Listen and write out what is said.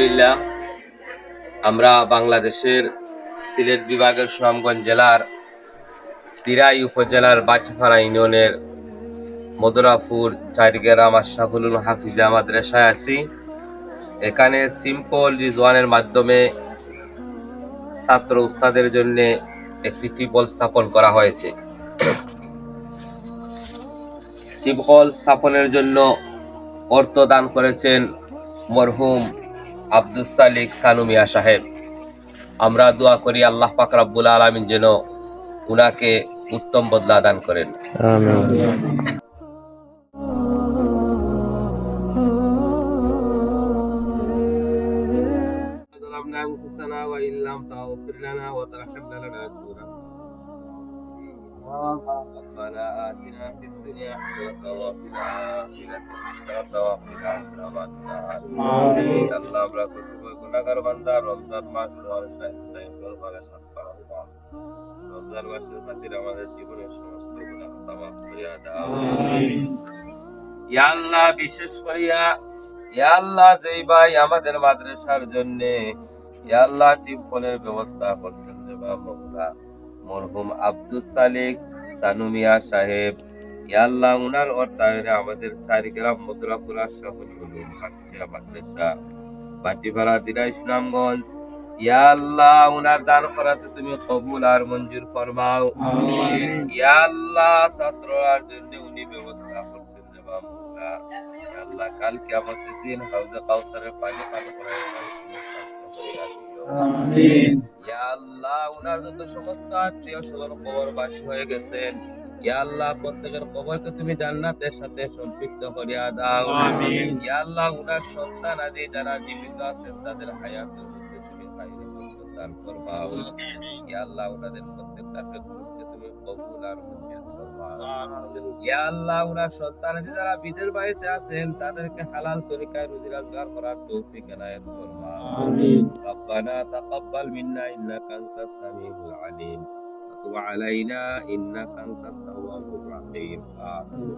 আলহামদুলিল্লাহ, আমরা বাংলাদেশের সিলেট বিভাগের সুনামগঞ্জ জেলার দিরাই উপজেলার বাটিপাড়া ইউনিয়নের মদুরাপুর চারগ্রাম আশরাফুল হাফিজা মাদ্রাসায় আছি। এখানে সিম্পল রিজওয়ানের মাধ্যমে ছাত্র উস্তাদের জন্য একটি টিউবওয়েল স্থাপন করা হয়েছে। টিউবওয়েল স্থাপনের জন্য অর্থ দান করেছেন মরহুম আব্দুস সালিক সানু মিয়া সাহেব। আমরা দোয়া করি আল্লাহ পাক রব্বুল আলামিন যেন উনাকে উত্তম বদলা দান করেন। আমিন। ظلمنا أنفسنا وإن لم تغفر لنا وترحمنا لنكونن ربنا آتنا في الدنيا حسنة وفي الآخرة حسنة وقنا عذاب النار آمين। আল্লাহ আমরা কতিপয় গুনাহগার বান্দা রমজান মাস রমজান মাসের খাতিরে আমাদের জীবনের সমস্ত গুনাহ ক্ষমা করিয়া দাও। আমিন। ইয়া আল্লাহ, বিশেষ করিয়া ইয়া আল্লাহ যেই ভাই আমাদের মাদ্রাসার জন্য ইয়া আল্লাহ টিউবওয়েলের ব্যবস্থা করছেন রে বাবা, মরহুম আব্দুস সালিক সানু মিয়া সাহেব, ইয়া আল্লাহ উনার অর্থায়নে আমাদের চারগ্রাম মদুরাপুর আশরাফুল উলুম হাফিজা মাদ্রাসা বাটিপাড়া দিরাই সুনামগঞ্জ, ইয়া আল্লাহ উনার দান করাতে তুমি কবুল আর মঞ্জুর ফরমাও। আমিন। ইয়া আল্লাহ ছাত্রর জন্য উনি ব্যবস্থা করছেন রে বাবা, ইয়া আল্লাহ কাল কিয়ামতের দিন হাউজে কাউসারের পানি পান করাইয়া আমিন। ইয়া আল্লাহ উনার যত সমস্ত আত্মীয় স্বজন কবরবাসী হয়ে গেছেন, ইয়া আল্লাহ প্রত্যেকের কবরকে তুমি জান্নাতের সাথে সম্পৃক্ত করিয়া দাও। আমিন। ইয়া আল্লাহ উনার সন্তান আদি যারা জীবিত আছেন তাদের হায়াতের মধ্যে তুমি খায়রে বরকত দান ফরমাও। ইয়া আল্লাহ উনাদের প্রত্যেকটা ক্ষেত্রকে তুমি কবুল আর মঞ্জুর ফরমাও। ইয়া আল্লাহ উনার সন্তান আদি যারা বিদেশ বাড়িতে আছেন তাদেরকে হালাল তরিকায় রুজি রোজগার করার তৌফিক এনায়েত ফরমাও। আমিন। রব্বানা তাকাব্বাল মিন্না ইন্নাকা আনতাস সামিউল আলিম ওয়া তুব আলাইনা ইন্নাকা আনতাত তাওয়াবুর রহিম। আমিন।